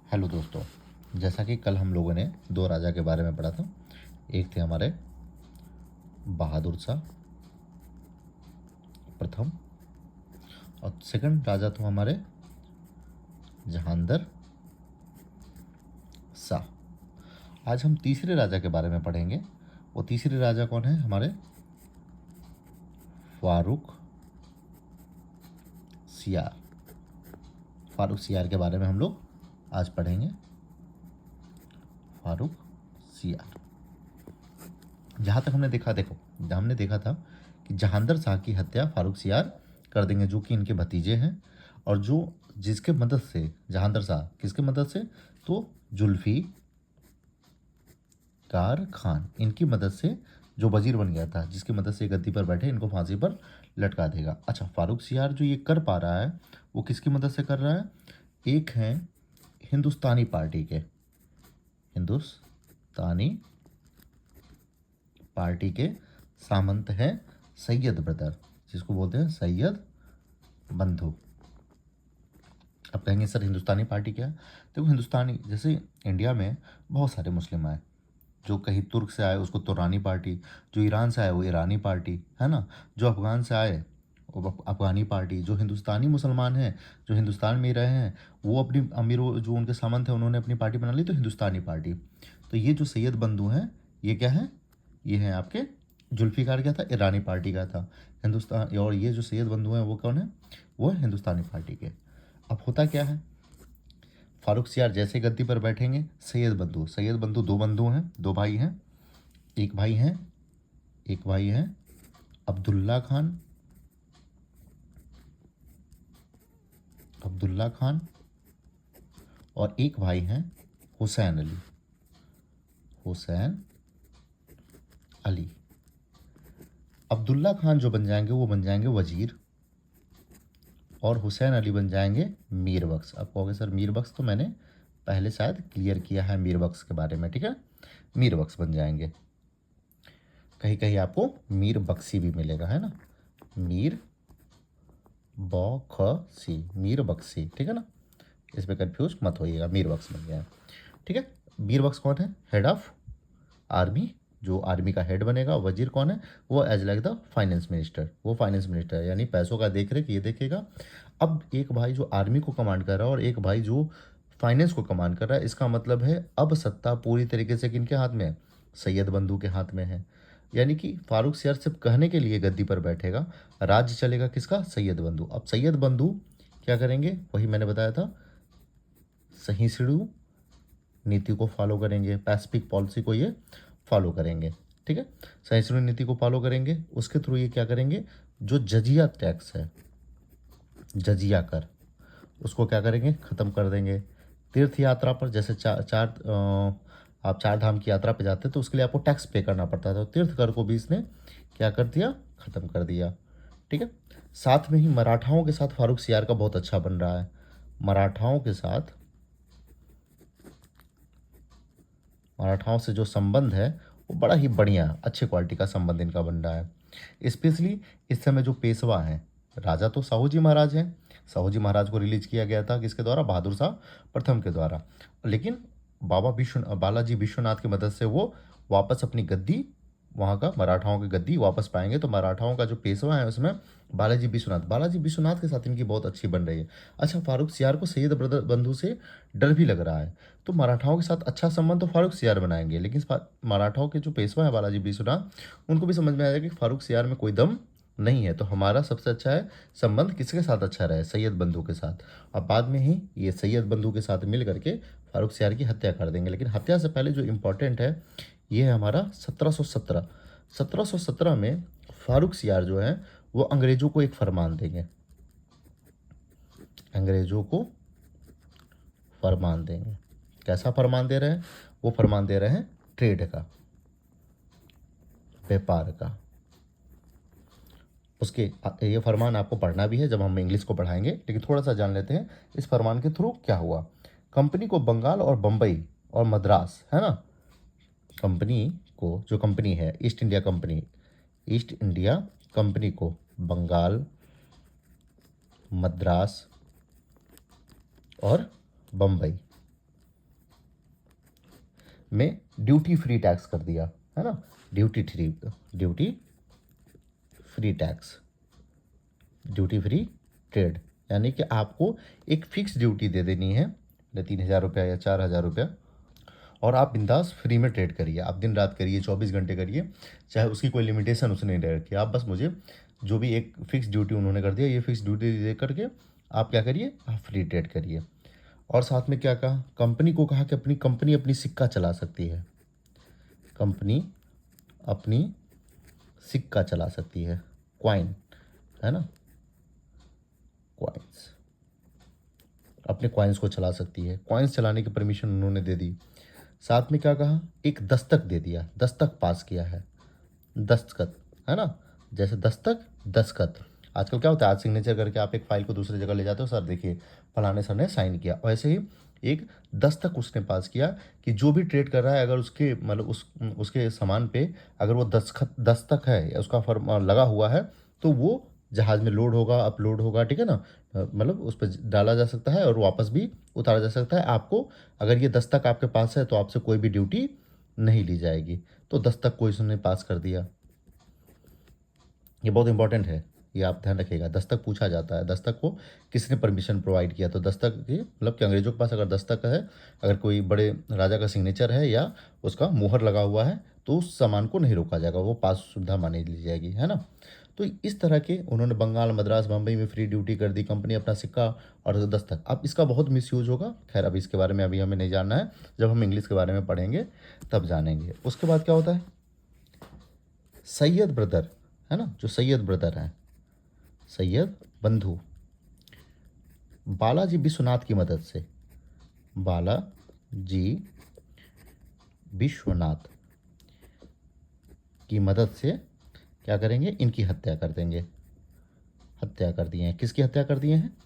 Hello दोस्तों, जैसा कि कल हम लोगों ने दो राजा के बारे में पढ़ा था। एक थे हमारे बहादुर शाह प्रथम और सेकंड राजा तो हमारे जहांगीर शाह। आज हम तीसरे राजा के बारे में पढ़ेंगे। वो तीसरे राजा कौन है? हमारे फारूक सियार। फारूक सियार के बारे में हम लोग आज पढ़ेंगे। फारूक सियार। जहाँ तक हमने देखा था कि जहांगीर शाह की हत्या फारूक सियार कर देंगे, जो कि इनके भतीजे हैं और जो जिसके मदद से जहांगीर शाह किसके मदद से, तो जुल्फिकार खान इनकी मदद से जो वजीर बन गया था, जिसकी मदद से गद्दी पर बैठे, इनको फांसी पर लटका देगा। अच्छा, फारूक सियार जो ये कर पा रहा है वो किसकी मदद से कर रहा है? एक हैं हिंदुस्तानी पार्टी के सामंत हैं सैयद ब्रदर, जिसको बोलते हैं सैयद बंधु। अब कहेंगे सर हिंदुस्तानी पार्टी क्या है? देखो, हिंदुस्तानी जैसे इंडिया में बहुत सारे मुस्लिम आए, जो कहीं तुर्क से आए उसको तुरानी पार्टी, जो ईरान से आए वो ईरानी पार्टी है ना, जो अफ़गान से आए वो अफ़गानी पार्टी, जो हिंदुस्तानी मुसलमान हैं जो हिंदुस्तान में ही रहे हैं वो अपनी अमीर जो उनके सामंत हैं उन्होंने अपनी पार्टी बना ली, तो हिंदुस्तानी पार्टी। तो ये जो सैयद बंधु हैं ये क्या है? ये हैं आपके जुल्फ़िकार क्या था? ईरानी पार्टी का था हिंदुस्तान। और ये जो सैयद बंधु हैं वो कौन है? वो है हिंदुस्तानी पार्टी के। अब होता क्या है, फारूक सियार जैसे गद्दी पर बैठेंगे, सैयद बंधु दो बंधु हैं, दो भाई हैं। एक भाई है अब्दुल्ला खान और एक भाई हैं हुसैन अली। अब्दुल्ला खान जो बन जाएंगे वो बन जाएंगे वजीर और हुसैन अली बन जाएंगे मीर बख्श। आप कहोगे सर मीर बख्श तो मैंने पहले शायद क्लियर किया है मीर बख्श के बारे में, ठीक है। मीर बख्श बन जाएंगे। कहीं कहीं आपको मीर बख्शी भी मिलेगा, है ना, मीर बख्शी, ठीक है ना, इसमें कंफ्यूज मत होइएगा, मीर बख्श बन गया, ठीक है। मीर बख्श कौन है? हेड ऑफ आर्मी, जो आर्मी का हेड बनेगा। वजीर कौन है? वो as like the finance minister, वो फाइनेंस मिनिस्टर यानी पैसों का देख रेख ये देखेगा। अब एक भाई जो आर्मी को कमांड कर रहा है और एक भाई जो फाइनेंस को कमांड कर रहा है, इसका मतलब है अब सत्ता पूरी तरीके से किनके हाथ में है? सैयद बंधु के हाथ में है। यानी कि फारूक सियार सिर्फ कहने के लिए गद्दी पर बैठेगा, राज्य चलेगा किसका? सैयद बंधु। अब सैयद बंधु क्या करेंगे? वही मैंने बताया था, सहिष्णु नीति को फॉलो करेंगे, पैसिफिक पॉलिसी को ये फॉलो करेंगे, ठीक है। सहिष्णु नीति को फॉलो करेंगे, उसके थ्रू ये क्या करेंगे? जो जजिया टैक्स है, जजिया कर, उसको क्या करेंगे? ख़त्म कर देंगे। तीर्थ यात्रा पर जैसे आप चार धाम की यात्रा पे जाते तो उसके लिए आपको टैक्स पे करना पड़ता था, तो तीर्थ कर को भी इसने क्या कर दिया? ख़त्म कर दिया, ठीक है। साथ में ही मराठाओं के साथ फारूक सियार का बहुत अच्छा बन रहा है। मराठाओं से जो संबंध है वो बड़ा ही बढ़िया अच्छे क्वालिटी का संबंध इनका बन रहा है। स्पेशली इस समय जो पेशवा हैं, राजा तो साहू जी महाराज हैं, साहू जी महाराज को रिलीज किया गया था किसके द्वारा? बहादुर शाह प्रथम के द्वारा। लेकिन बालाजी विश्वनाथ की मदद से वो वापस अपनी गद्दी, वहाँ का मराठाओं की गद्दी वापस पाएंगे। तो मराठाओं का जो पेशवा है उसमें बालाजी विश्वनाथ के साथ इनकी बहुत अच्छी बन रही है। अच्छा, फारूक सियार को सैयद ब्रदर बंधु से डर भी लग रहा है, तो मराठाओं के साथ अच्छा संबंध तो फारूक सियार बनाएंगे, लेकिन मराठाओं के जो पेशवा है बालाजी विश्वनाथ, उनको भी समझ में आएगा कि फारूक सियार में कोई दम नहीं है, तो हमारा सबसे अच्छा है संबंध किसके साथ अच्छा रहे? सैयद बंधु के साथ। अब बाद में ही ये सैयद बंधु के साथ मिल करके फारूक सियार की हत्या कर देंगे। लेकिन हत्या से पहले जो इम्पोर्टेंट है ये है हमारा 1717 में फारूक सियार जो है वो अंग्रेजों को एक फरमान देंगे, कैसा फरमान दे रहे हैं? वो फरमान दे रहे हैं ट्रेड का, व्यापार का। उसके ये फरमान आपको पढ़ना भी है जब हम इंग्लिश को पढ़ाएंगे, लेकिन थोड़ा सा जान लेते हैं इस फरमान के थ्रू क्या हुआ। कंपनी को बंगाल और बम्बई और मद्रास, है ना, कंपनी को, जो कंपनी है ईस्ट इंडिया कंपनी को बंगाल, मद्रास और बम्बई, में ड्यूटी फ्री टैक्स कर दिया, है ना, duty free tax, duty free trade, यानी कि आपको एक फिक्स ड्यूटी दे देनी है 3,000 रुपया या 4,000 रुपया, और आप बिंदास फ्री में ट्रेड करिए, आप दिन रात करिए, 24 घंटे करिए, चाहे उसकी कोई लिमिटेशन उसने नहीं रखी, आप बस मुझे जो भी एक फिक्स ड्यूटी उन्होंने कर दिया, ये फिक्स ड्यूटी दे करके आप क्या करिए, आप फ्री ट्रेड करिए। और साथ में क्या कहा, कंपनी को कहा कि अपनी सिक्का चला सकती है, कंपनी अपनी सिक्का चला सकती है, क्वाइन, है ना, क्वाइंस, अपने क्वाइंस को चला सकती है, क्वाइंस चलाने की परमिशन उन्होंने दे दी। साथ में क्या कहा, एक दस्तक दे दिया, दस्तक पास किया है, दस्तखत, है ना, जैसे दस्तक दस्तखत, आजकल क्या होता है, आज सिग्नेचर करके आप एक फाइल को दूसरी जगह ले जाते हो, सर देखिए फलाने सर ने साइन किया, वैसे ही एक दस्तक उसने पास किया कि जो भी ट्रेड कर रहा है, अगर उसके मतलब उसके सामान पे अगर वो दस्तक है या उसका फर्म लगा हुआ है, तो वो जहाज़ में लोड होगा, अपलोड होगा, ठीक है ना, मतलब उस पर डाला जा सकता है और वापस भी उतारा जा सकता है। आपको अगर ये दस्तक आपके पास है तो आपसे कोई भी ड्यूटी नहीं ली जाएगी। तो दस्तक को इसने पास कर दिया, ये बहुत इंपॉर्टेंट है, ये आप ध्यान रखिएगा, दस्तक पूछा जाता है, दस्तक को किसने परमिशन प्रोवाइड किया, तो दस्तक की मतलब कि अंग्रेजों के पास अगर दस्तक है, अगर कोई बड़े राजा का सिग्नेचर है या उसका मुहर लगा हुआ है, तो उस सामान को नहीं रोका जाएगा, वो पास सुविधा मानी ली जाएगी, है ना। तो इस तरह के उन्होंने बंगाल, मद्रास, बम्बई में फ्री ड्यूटी कर दी, कंपनी अपना सिक्का और दस्तक। अब इसका बहुत मिसयूज होगा, खैर अभी इसके बारे में अभी हमें नहीं जानना है, जब हम इंग्लिश के बारे में पढ़ेंगे तब जानेंगे। उसके बाद क्या होता है, सैयद ब्रदर, है ना, जो सैयद ब्रदर हैं, सैयद बंधु, बालाजी विश्वनाथ की मदद से, बालाजी विश्वनाथ की मदद से क्या करेंगे, इनकी हत्या कर देंगे, हत्या कर दिए हैं, किसकी हत्या कर दिए हैं,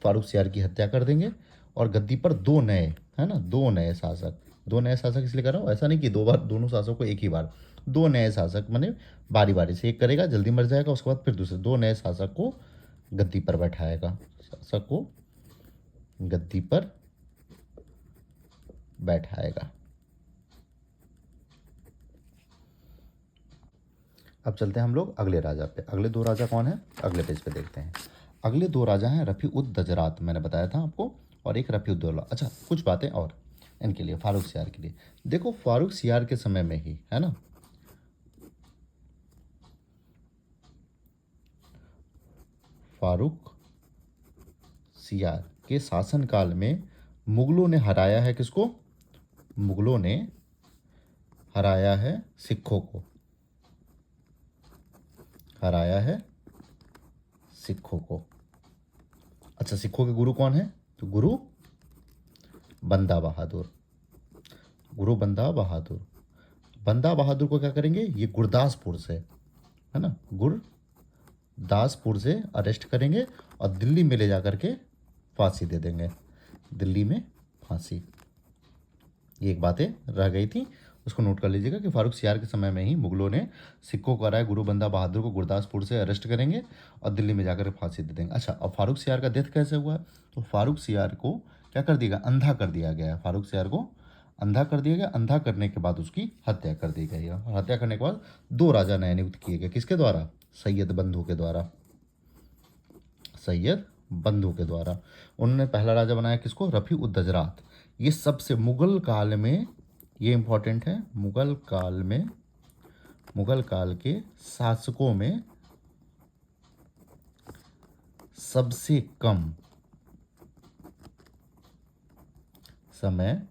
फारूक सियार की हत्या कर देंगे। और गद्दी पर दो नए, है ना, दो नए शासक, दो नए शासक इसलिए कर रहा हूँ, ऐसा नहीं कि दो बार दोनों शासकों को एक ही बार, दो नए शासक माने बारी बारी से, एक करेगा जल्दी मर जाएगा, उसके बाद फिर दूसरे, दो नए शासक को गद्दी पर बैठाएगा, शासक को गद्दी पर बैठाएगा। अब चलते हैं हम लोग अगले राजा पे, अगले दो राजा कौन है, अगले पेज पे देखते हैं। अगले दो राजा हैं रफ़ी उद दजरात, मैंने बताया था आपको, और एक रफ़ी उद दौला। अच्छा कुछ बातें और इनके लिए, फारूक सियार के लिए, देखो फारूक सियार के समय में ही, है ना, फारूक सियार के शासनकाल में मुगलों ने हराया है किसको, मुगलों ने हराया है सिखों को, हराया है सिखों को। अच्छा सिखों के गुरु कौन है, तो गुरु बंदा बहादुर, गुरु बंदा बहादुर, बंदा बहादुर को क्या करेंगे, ये गुरदासपुर से, है ना, गुरदासपुर से अरेस्ट करेंगे और दिल्ली में ले जा करके फांसी दे देंगे, दिल्ली में फांसी। ये एक बातें रह गई थी, उसको नोट कर लीजिएगा कि फारूक सियार के समय में ही मुगलों ने सिखों को हराया, गुरु बंदा बहादुर को गुरदासपुर से अरेस्ट करेंगे और दिल्ली में जाकर फांसी दे देंगे। अच्छा अब फारूक सियार का डेथ कैसे हुआ है, तो फारूक सियार को क्या कर दिया, अंधा कर दिया गया, फारूक सियार को अंधा कर दिया गया, अंधा करने के बाद उसकी हत्या कर दी गई, और हत्या करने के बाद दो राजा नए नियुक्त किए गए, किसके द्वारा, सैयद बंधु के द्वारा, सैयद बंधु के द्वारा। उन्होंने पहला राजा बनाया किसको, रफ़ी उद दजरात। ये सबसे मुगल काल में, ये इंपॉर्टेंट है, मुगल काल में, मुगल काल के शासकों में सबसे कम समय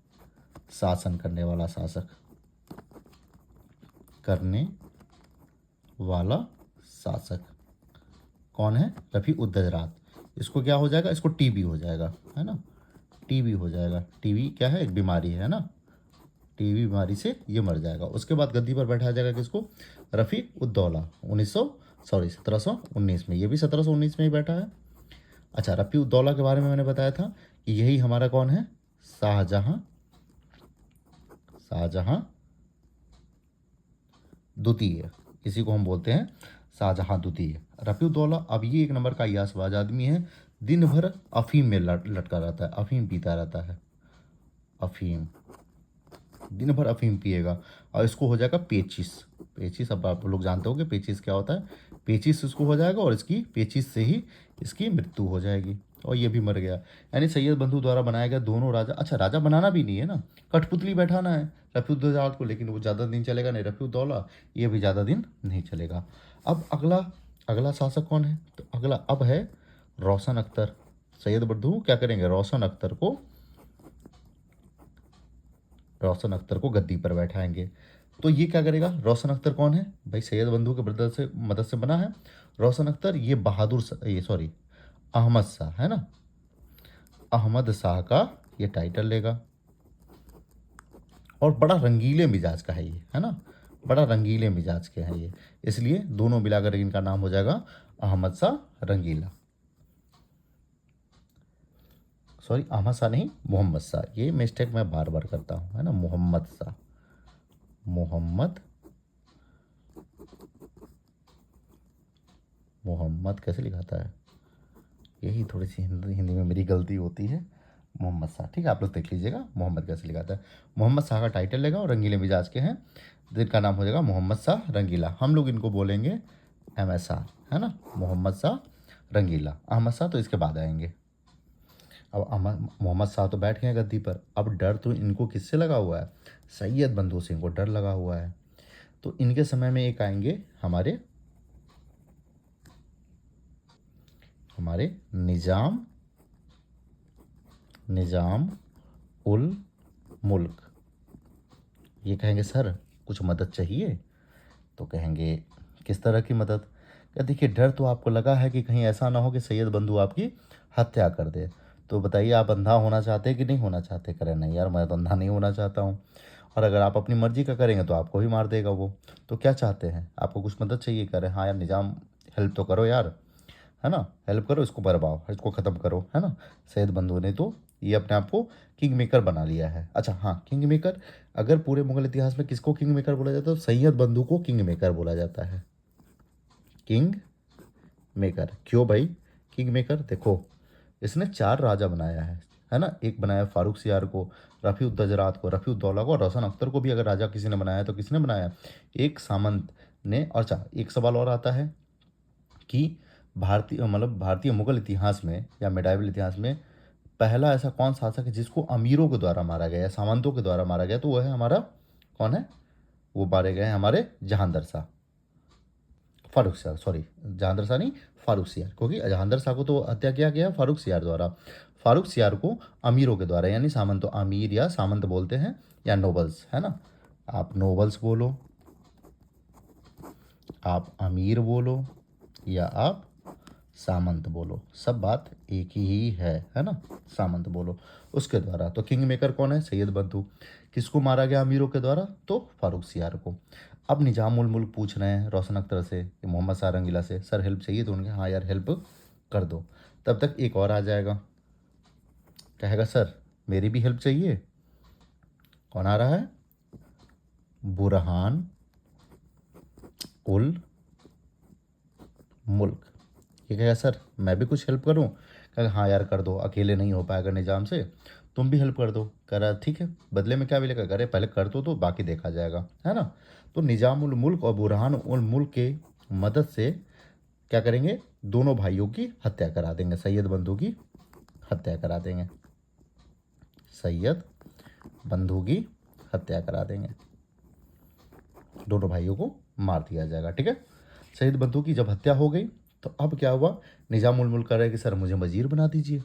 शासन करने वाला शासक, करने वाला शासक कौन है, रफ़ी उद दजरात। इसको क्या हो जाएगा, इसको टीबी हो जाएगा, है ना, टीबी हो जाएगा, टीबी क्या है, एक बीमारी है ना, टीबी बीमारी से ये मर जाएगा। उसके बाद गद्दी पर बैठाया जाएगा किसको, रफ़ी उद दौला, 1719 में, ये भी 1719 में ही बैठा है। अच्छा रफ़ी उद दौला के बारे में मैंने बताया था कि यही हमारा कौन है, शाहजहां, शाहजहां द्वितीय, इसी को हम बोलते हैं शाहजहां द्वितीय। रफ़ी उद दौला, अब ये एक नंबर का यासबाज आदमी है, दिन भर अफीम में लटका रहता है, अफीम पीता रहता है, अफीम, दिन भर अफीम पिएगा और इसको हो जाएगा पेचिस। पेचिस अब आप लोग जानते हो कि पेचिस क्या होता है। पेचिस इसको हो जाएगा और इसकी पेचिस से ही इसकी मृत्यु हो जाएगी और ये भी मर गया। यानी सैयद बंधु द्वारा बनाया गया दोनों राजा, अच्छा राजा बनाना भी नहीं है ना, कठपुतली बैठाना है रफीउद्दौला को, लेकिन वो ज़्यादा दिन चलेगा नहीं रफीउद्दौला, ये भी ज़्यादा दिन नहीं चलेगा। अब अगला अगला शासक कौन है, तो अगला अब है रोशन अख्तर। सैयद बंधु क्या करेंगे, रोशन अख्तर को गद्दी पर बैठाएंगे। तो ये क्या करेगा, रोशन अख्तर कौन है भाई, सैयद बंधु के ब्रदर से मदद से बना है रोशन अख्तर। ये ये सॉरी अहमद शाह है ना, अहमद शाह का ये टाइटल लेगा और बड़ा रंगीले मिजाज का है ये, है ना, बड़ा रंगीले मिजाज के हैं ये, इसलिए दोनों मिलाकर इनका नाम हो जाएगा अहमद शाह रंगीला। सॉरी अहमद शाह नहीं, मोहम्मद शाह, ये मिस्टेक मैं बार बार करता हूँ, है ना, मोहम्मद शाह, मोहम्मद कैसे लिखाता है, यही थोड़ी सी हिंदी में मेरी गलती होती है। मोहम्मद शाह, ठीक है, आप लोग देख लीजिएगा मोहम्मद कैसे लिखाता है। मोहम्मद शाह का टाइटल लेगा और रंगीले मिजाज के हैं, जिनका नाम हो जाएगा मोहम्मद शाह रंगीला। हम लोग इनको बोलेंगे MSR, है ना, मोहम्मद शाह रंगीला। अहमद शाह तो इसके बाद आएंगे। अब मोहम्मद शाह तो बैठ गए गद्दी पर, अब डर तो इनको किससे लगा हुआ है, सैयद बंधु सिंह को डर लगा हुआ है। तो इनके समय में एक आएंगे हमारे निजाम उल मुल्क। ये कहेंगे सर कुछ मदद चाहिए, तो कहेंगे किस तरह की मदद, क्या देखिए डर तो आपको लगा है कि कहीं ऐसा ना हो कि सैयद बंधु आपकी हत्या कर दे, तो बताइए आप अंधा होना चाहते हैं कि नहीं होना चाहते। करें नहीं यार मैं तो अंधा नहीं होना चाहता हूँ, और अगर आप अपनी मर्जी का करेंगे तो आपको भी मार देगा वो, तो क्या चाहते हैं, आपको कुछ मदद चाहिए। करें हाँ यार निजाम हेल्प तो करो यार, है ना, हेल्प करो, इसको बरबाओ, इसको ख़त्म करो, है ना। सैयद बंधु ने तो ये अपने आप को किंग मेकर बना लिया है। अच्छा हाँ, किंग मेकर, अगर पूरे मुगल इतिहास में किसको किंग मेकर बोला जाता है, तो सैयद बंधु को किंग मेकर बोला जाता है। किंग मेकर क्यों भाई, किंग मेकर देखो इसने 4 राजा बनाया है ना, एक बनाया फारूक सियार को, रफ़ीउद्दजरात को, रफ़ीउद्दौला को, और रोशन अख्तर को भी अगर राजा किसी ने बनाया तो किसने बनाया, एक सामंत ने। और अच्छा एक सवाल और आता है कि भारतीय मुगल इतिहास में या मिडाइवल इतिहास में पहला ऐसा कौन शासक है जिसको अमीरों के द्वारा मारा गया या सामंतों के द्वारा मारा गया, तो वो है हमारा कौन है, वो मारे गए हैं हमारे जहांदर शाह, फारूक सियार, सॉरी जहांदर शाह नहीं फारूक सियार, क्योंकि जहांदर शाह को तो हत्या किया गया फारूक सियार द्वारा। फारूक सियार को अमीरों के द्वारा, यानी सामंत, तो अमीर या सामंत बोलते हैं या नोबल्स, है ना, आप नोबल्स बोलो, आप अमीर बोलो या आप सामंत बोलो, सब बात एक ही है ना, सामंत बोलो उसके द्वारा। तो किंग मेकर कौन है, सैयद बंधु। किसको मारा गया अमीरों के द्वारा, तो फारूक सियार को। अब निजामुल मुल्क पूछ रहे हैं रोशन अख्तर से, मोहम्मद शाह रंगीला से, सर हेल्प चाहिए, तो उनके हाँ यार हेल्प कर दो। तब तक एक और आ जाएगा, कहेगा सर मेरी भी हेल्प चाहिए। कौन आ रहा है, बुरहान उल मुल्क। ये कहेगा सर मैं भी कुछ हेल्प करूं, कहेगा हाँ यार कर दो, अकेले नहीं हो पाएगा निजाम से, तुम भी हेल्प कर दो। कह रहा ठीक है, बदले में क्या मिलेगा, करे पहले कर दो तो बाकी देखा जाएगा, है ना। तो निजाम उल मुल्क और बुरहान उल मुल्क के मदद से क्या करेंगे, दोनों भाइयों की हत्या करा देंगे, सैयद बंधु की हत्या करा देंगे, सैयद बंधु की हत्या करा देंगे, दोनों भाइयों को मार दिया जाएगा, ठीक है। सैयद बंधु की जब हत्या हो गई तो अब क्या हुआ, निजाम उल मुल्क कह रहा है कि सर मुझे वजीर बना दीजिए।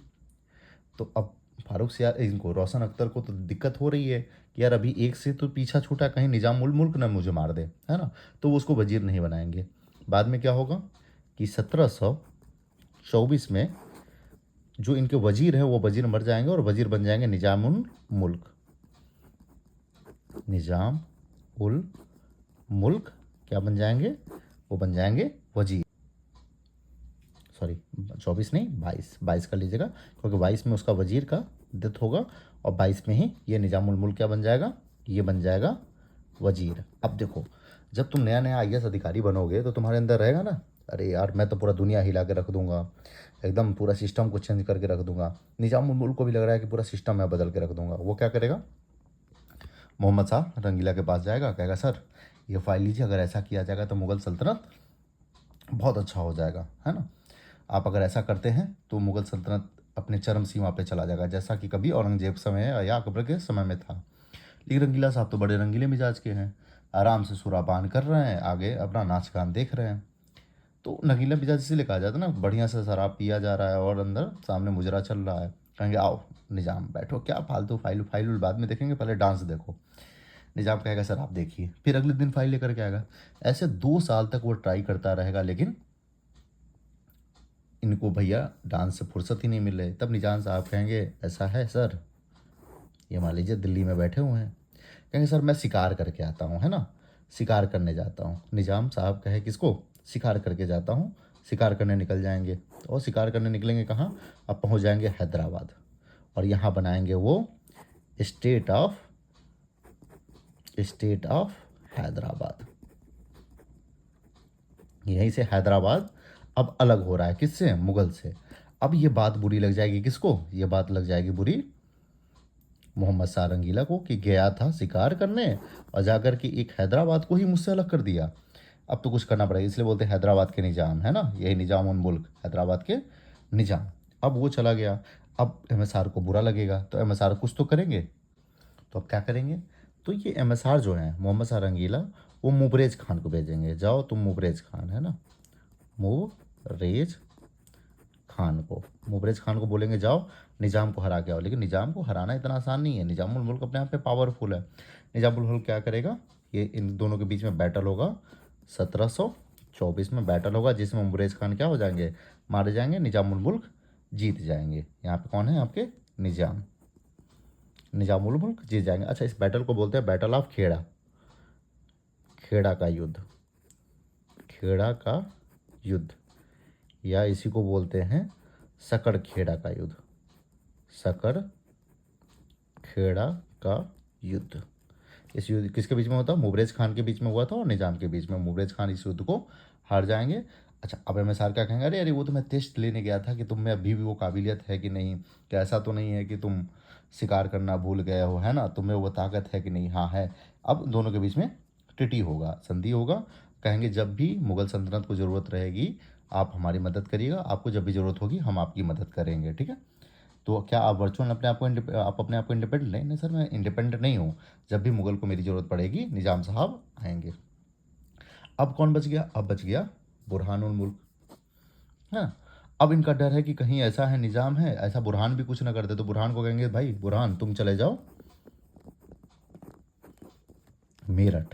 तो अब फारूक सियार इनको रोशन अख्तर को तो दिक्कत हो रही है कि यार अभी एक से तो पीछा छूटा, कहीं निजाम उल मुल्क ना मुझे मार दे, है ना, तो वो उसको वजीर नहीं बनाएंगे। बाद में क्या होगा कि 1724 में जो इनके वजीर हैं वो वजीर मर जाएंगे और वजीर बन जाएंगे निजाम उल मुल्क। निजाम उल मुल्क क्या बन जाएंगे, वो बन जाएंगे वजीर। सॉरी 24 नहीं 22 कर लीजिएगा, क्योंकि 22 में उसका वजीर का डेथ होगा और 22 में ही ये निजामुल मुल्क क्या बन जाएगा, ये बन जाएगा वजीर। अब देखो जब तुम नया नया IAS अधिकारी बनोगे तो तुम्हारे अंदर रहेगा ना, अरे यार मैं तो पूरा दुनिया हिला के रख दूंगा, एकदम पूरा सिस्टम को चेंज करके रख दूंगा। निजामुल मुल्क को भी लग रहा है कि पूरा सिस्टम मैं बदल के रख दूंगा। वो क्या करेगा, मोहम्मद शाह रंगीला के पास जाएगा, कहेगा सर ये फाइल लीजिए, अगर ऐसा किया जाएगा तो मुग़ल सल्तनत बहुत अच्छा हो जाएगा, है ना। आप अगर ऐसा करते हैं तो मुग़ल सल्तनत अपने चरम सीमा पे चला जाएगा, जैसा कि कभी औरंगजेब समय या अकबर के समय में था। लेकिन रंगीला साहब तो बड़े रंगीले मिजाज के हैं, आराम से सुरापान कर रहे हैं, आगे अपना नाच गान देख रहे हैं। तो रंगीला मिजाज इसीलिए कहा जाता है ना, बढ़िया से शराब पिया जा रहा है और अंदर सामने मुजरा चल रहा है। कहेंगे आओ निजाम बैठो, क्या फालतू फाइल फाइल बाद में देखेंगे, पहले डांस देखो। निजाम कहेगा सर आप देखिए, फिर अगले दिन फाइल लेकर के आएगा। ऐसे 2 साल तक वो ट्राई करता रहेगा, लेकिन इनको भैया डांस से फुर्सत ही नहीं मिल रही। तब निजाम साहब कहेंगे ऐसा है सर, ये मान लीजिए दिल्ली में बैठे हुए हैं, कहेंगे सर मैं शिकार करके आता हूँ, है ना, शिकार करने जाता हूँ। निजाम साहब कहे किसको, शिकार करके जाता हूँ। शिकार करने निकल जाएंगे, और शिकार करने निकलेंगे कहाँ, अब पहुँच जाएंगे हैदराबाद, और यहाँ बनाएंगे वो स्टेट ऑफ हैदराबाद। यहीं से हैदराबाद अब अलग हो रहा है किससे, मुगल से। अब ये बात बुरी लग जाएगी किसको, ये बात लग जाएगी बुरी मोहम्मद शाह रंगीला को, कि गया था शिकार करने और जाकर के एक हैदराबाद को ही मुझसे अलग कर दिया। अब तो कुछ करना पड़ेगा, इसलिए बोलते हैं हैदराबाद के निज़ाम, है ना, यही निज़ाम उन मुल्क, हैदराबाद के निज़ाम। अब वो चला गया, अब एमएसआर को बुरा लगेगा, तो एमएसआर कुछ तो करेंगे। तो अब क्या करेंगे, तो ये एमएसआर जो है मोहम्मद शाह रंगीला, वो मुबरेज खान को भेजेंगे, जाओ तुम मुबरेज खान, है ना, मुबरेज खान को, मुबरेज खान को बोलेंगे जाओ निज़ाम को हरा के आओ। लेकिन निज़ाम को हराना इतना आसान नहीं है, निज़ामुल मुल्क अपने आप में पावरफुल है। निज़ामुल मुल्क क्या करेगा, ये इन दोनों के बीच में बैटल होगा, 1724 में बैटल होगा, जिसमें मुबरेज खान क्या हो जाएंगे, मारे जाएंगे, निज़ामुल मुल्क जीत जाएंगे। यहाँ पे कौन है आपके, निज़ामुल मुल्क जीत जाएंगे। अच्छा, इस बैटल को बोलते हैं बैटल ऑफ खेड़ा, खेड़ा का युद्ध, खेड़ा का युद्ध, या इसी को बोलते हैं सकड़ खेड़ा का युद्ध, सकड़ खेड़ा का युद्ध। इस युद्ध किसके बीच में होता है, मुबरेज खान के बीच में हुआ था और निजाम के बीच में। मुबरेज खान इस युद्ध को हार जाएंगे। अच्छा, अब एमएसआर क्या कहेंगे, अरे अरे वो तो मैं टेस्ट लेने गया था कि तुम में अभी भी वो काबिलियत है कि नहीं, क्या ऐसा तो नहीं है कि तुम शिकार करना भूल गए हो, है ना, तुम्हें वो ताकत है कि नहीं, हाँ है। अब दोनों के बीच में ट्रीटी होगा, संधि होगा। कहेंगे जब भी मुगल सल्तनत को ज़रूरत रहेगी आप हमारी मदद करिएगा, आपको जब भी ज़रूरत होगी हम आपकी मदद करेंगे, ठीक है। तो क्या आप वर्चुअल आप अपने आप को इंडिपेंडेंट नहीं, नहीं सर मैं इंडिपेंडेंट नहीं हूँ, जब भी मुगल को मेरी ज़रूरत पड़ेगी निज़ाम साहब आएंगे। अब कौन बच गया, अब बच गया बुरहानुल मुल्क, हाँ। अब इनका डर है कि कहीं ऐसा है निज़ाम है, ऐसा बुरहान भी कुछ ना कर दे, तो बुरहान को कहेंगे भाई बुरहान तुम चले जाओ मेरठ।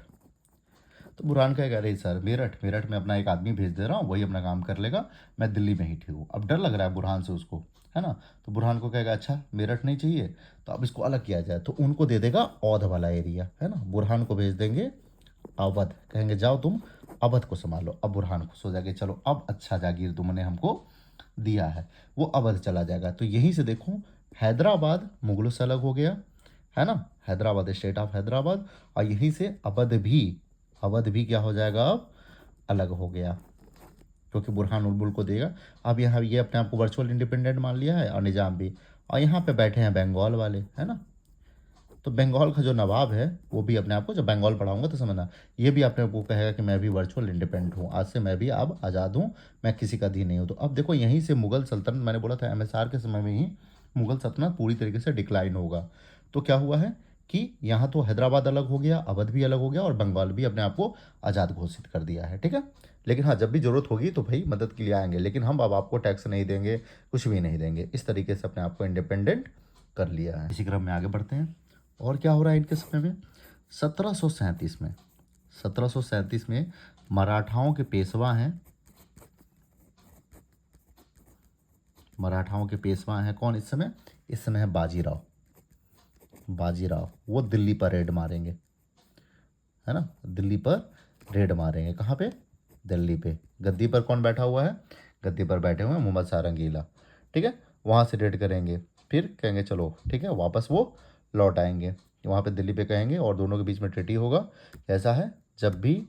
तो बुरहान कहेगा अरे सर मेरठ, मेरठ में अपना एक आदमी भेज दे रहा हूँ, वही अपना काम कर लेगा, मैं दिल्ली में ही ठीक हूँ। अब डर लग रहा है बुरहान से उसको, है ना। तो बुरहान को कहेगा अच्छा मेरठ नहीं चाहिए, तो अब इसको अलग किया जाए, तो उनको दे देगा औध वाला एरिया, है ना। बुरहान को भेज देंगे अवध, कहेंगे जाओ तुम अवध को संभालो। अब बुरहान खुश हो जाएगा, चलो अब अच्छा जागीर तुमने हमको दिया है, वो अवध चला जाएगा। तो यहीं से देखो हैदराबाद मुगलों से अलग हो गया, है ना, हैदराबाद स्टेट ऑफ हैदराबाद, और यहीं से अवध भी क्या हो जाएगा, अब अलग हो गया, क्योंकि बुरहान उल मुल्क को देगा। अब यहाँ ये अपने आप को वर्चुअल इंडिपेंडेंट मान लिया है, और निज़ाम भी, और यहाँ पे बैठे हैं बंगाल वाले, है ना। तो बंगाल का जो नवाब है वो भी अपने आप को, जब बंगाल पढ़ाऊंगा तो समझना, ये भी अपने को कहेगा कि मैं भी वर्चुअल इंडिपेंडेंट हूँ, आज से मैं भी अब आज़ाद हूँ, मैं किसी का अधीन नहीं हूँ। तो अब देखो यहीं से मुगल सल्तनत, मैंने बोला था एमएसआर के समय में ही मुगल सल्तनत पूरी तरीके से डिक्लाइन होगा। तो क्या हुआ है कि यहाँ तो हैदराबाद अलग हो गया, अवध भी अलग हो गया, और बंगाल भी अपने आप को आज़ाद घोषित कर दिया है, ठीक है। लेकिन हाँ जब भी ज़रूरत होगी तो भाई मदद के लिए आएंगे, लेकिन हम अब आपको टैक्स नहीं देंगे, कुछ भी नहीं देंगे। इस तरीके से अपने आप को इंडिपेंडेंट कर लिया है। इसी क्रम में आगे बढ़ते हैं, और क्या हो रहा है इनके समय में। 1737 में मराठाओं के पेशवा हैं, मराठाओं के पेशवा हैं कौन इस समय, इस समय है बाजीराव। बाजीराव वो दिल्ली पर रेड मारेंगे, है ना, दिल्ली पर रेड मारेंगे। कहाँ पे, दिल्ली पे। गद्दी पर कौन बैठा हुआ है, गद्दी पर बैठे हुए हैं मोहम्मद शाह रंगीला, ठीक है। वहाँ से रेड करेंगे, फिर कहेंगे चलो ठीक है, वापस वो लौट आएंगे वहाँ पे दिल्ली पे, कहेंगे, और दोनों के बीच में ट्रीटी होगा। ऐसा है जब भी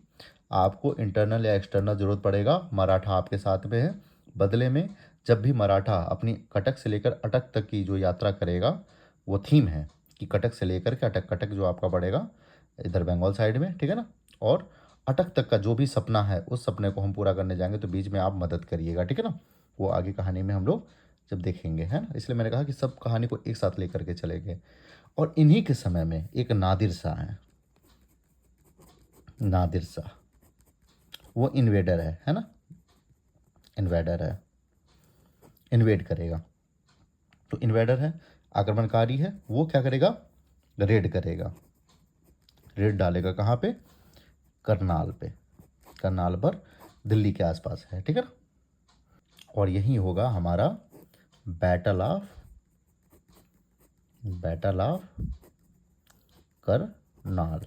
आपको इंटरनल या एक्सटर्नल ज़रूरत पड़ेगा मराठा आपके साथ में है। बदले में जब भी मराठा अपनी कटक से लेकर अटक तक की जो यात्रा करेगा, वो थीम है कि कटक से लेकर के अटक, कटक जो आपका पड़ेगा इधर बंगाल साइड में, ठीक है ना, और अटक तक का जो भी सपना है उस सपने को हम पूरा करने जाएंगे, तो बीच में आप मदद करिएगा, ठीक है ना। वो आगे कहानी में हम लोग जब देखेंगे, है ना, इसलिए मैंने कहा कि सब कहानी को एक साथ लेकर के चलेंगे। और इन्हीं के समय में एक नादिर शाह है, नादिर शाह, वो इन्वेडर है ना, इन्वेडर है, इन्वेड करेगा। तो इन्वेडर है, आक्रमणकारी है, वो क्या करेगा, रेड करेगा, रेड डालेगा कहाँ पे, करनाल पे, करनाल पर दिल्ली के आसपास है, ठीक है ना। और यही होगा हमारा बैटल ऑफ करनाल,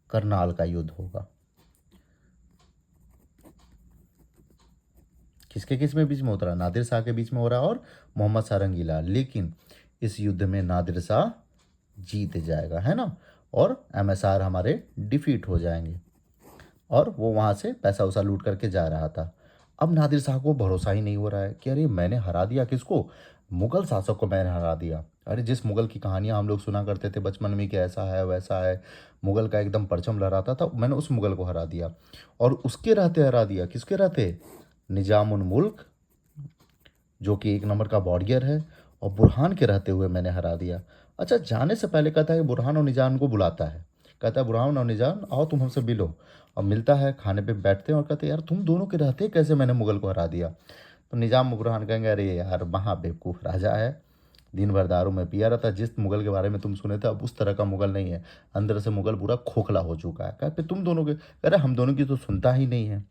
करनाल का युद्ध होगा। किसके किस में बीच में उतरा, नादिर शाह के बीच में हो रहा और मोहम्मद सारंगीला। लेकिन इस युद्ध में नादिर शाह जीत जाएगा, है ना, और एमएसआर हमारे डिफीट हो जाएंगे। और वो वहाँ से पैसा वैसा लूट करके जा रहा था। अब नादिर शाह को भरोसा ही नहीं हो रहा है कि अरे मैंने हरा दिया किसको, मुगल शासक को मैंने हरा दिया। अरे जिस मुगल की कहानियाँ हम लोग सुना करते थे बचपन में कि ऐसा है वैसा है, मुगल का एकदम परचम लहराता था, मैंने उस मुगल को हरा दिया। और उसके रहते हरा दिया, किसके रहते, निजामुल मुल्क जो कि एक नंबर का वॉरियर है, और बुरहान के रहते हुए मैंने हरा दिया। अच्छा, जाने से पहले कहता है कि बुरहान और निजाम को बुलाता है, कहता है बुरहान और निजाम आओ तुम हमसे मिलो। और मिलता है, खाने पे बैठते हैं और कहते हैं यार तुम दोनों के रहते कैसे मैंने मुगल को हरा दिया। तो निजाम बुरहान कहेंगे अरे यार महा बेवकूफ़ राजा है, दिन भर दारू में पिया रहता, जिस मुगल के बारे में तुम सुने थे अब उस तरह का मुगल नहीं है, अंदर से मुगल पूरा खोखला हो चुका है। कहते तुम दोनों के, अरे हम दोनों की तो सुनता ही नहीं है।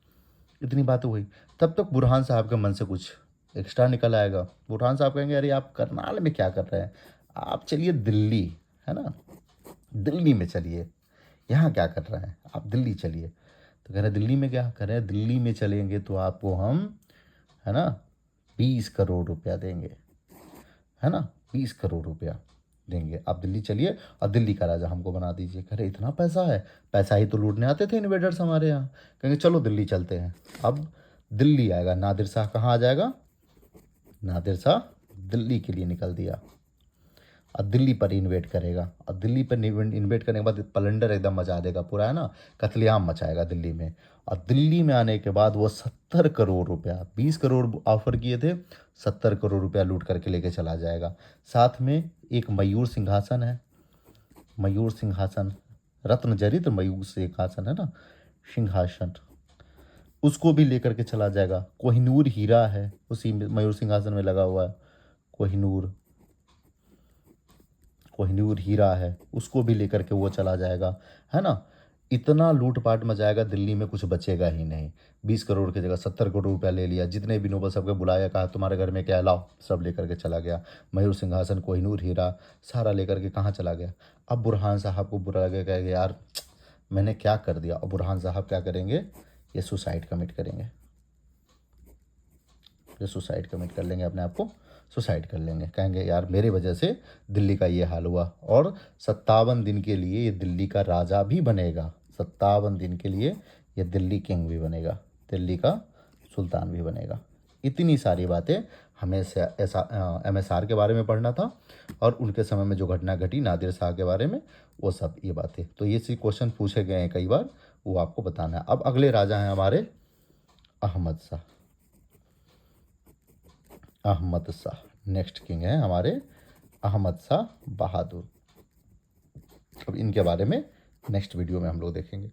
इतनी बात हुई, तब तक बुरहान साहब के मन से कुछ एक्स्ट्रा निकल आएगा। बुरहान साहब कहेंगे अरे आप करनाल में क्या कर रहे हैं, आप चलिए दिल्ली, है ना, दिल्ली में चलिए, यहाँ क्या कर रहे हैं आप, दिल्ली चलिए। तो कह रहे दिल्ली में क्या, कह रहे दिल्ली में चलेंगे तो आपको हम, है ना, 20 करोड़ रुपया देंगे, है ना, 20 करोड़ रुपया देंगे, आप दिल्ली चलिए और दिल्ली का राजा हमको बना दीजिए। कह रहे इतना पैसा है, पैसा ही तो लूटने आते थे इन्वेडर्स हमारे यहाँ। कहेंगे चलो दिल्ली चलते हैं। अब दिल्ली आएगा, नादिर शाह कहाँ आ जाएगा, नादिर शाह दिल्ली के लिए निकल दिया और दिल्ली पर इन्वेट करेगा। और दिल्ली पर इन्वेट करने के बाद पलंडर एकदम मचा देगा पूरा, है ना, कत्लेआम मचाएगा दिल्ली में। और दिल्ली में आने के बाद वो 70 करोड़ रुपया, 20 करोड़ ऑफर किए थे, 70 करोड़ रुपया लूट करके लेके चला जाएगा। साथ में एक मयूर सिंहासन है, मयूर सिंहासन, रत्न जरित मयूर सिंहासन, है ना, सिंहासन, उसको भी लेकर के चला जाएगा। कोहिनूर हीरा है उसी मयूर सिंहासन में लगा हुआ है, कोहिनूर, कोहिनूर हीरा है, उसको भी लेकर के वो चला जाएगा, है ना। इतना लूटपाट मचाएगा दिल्ली में कुछ बचेगा ही नहीं। 20 करोड़ की जगह 70 करोड़ रुपया ले लिया, जितने भी नोबल सबके बुलाया, कहा तुम्हारे घर में क्या है, लाओ, सब लेकर के चला गया। मयूर सिंहासन, कोहिनूर हीरा सारा लेकर के कहाँ चला गया। अब बुरहान साहब को बुरा लगेगा कि यार मैंने क्या कर दिया। और बुरहान साहब क्या करेंगे, ये सुसाइड कमिट करेंगे, ये सुसाइड कमिट कर लेंगे, अपने आप को सुसाइड कर लेंगे। कहेंगे यार मेरे वजह से दिल्ली का ये हाल हुआ। और 57 दिन के लिए ये दिल्ली का राजा भी बनेगा, 57 दिन के लिए ये दिल्ली किंग भी बनेगा, दिल्ली का सुल्तान भी बनेगा। इतनी सारी बातें हमें ऐसा एमएसआर के बारे में पढ़ना था, और उनके समय में जो घटना घटी नादिर शाह के बारे में, वो सब ये बातें। तो ये सी क्वेश्चन पूछे गए हैं कई बार, वो आपको बताना है। अब अगले राजा हैं हमारे अहमद शाह, अहमद शाह नेक्स्ट किंग है हमारे अहमद शाह बहादुर। अब इनके बारे में नेक्स्ट वीडियो में हम लोग देखेंगे।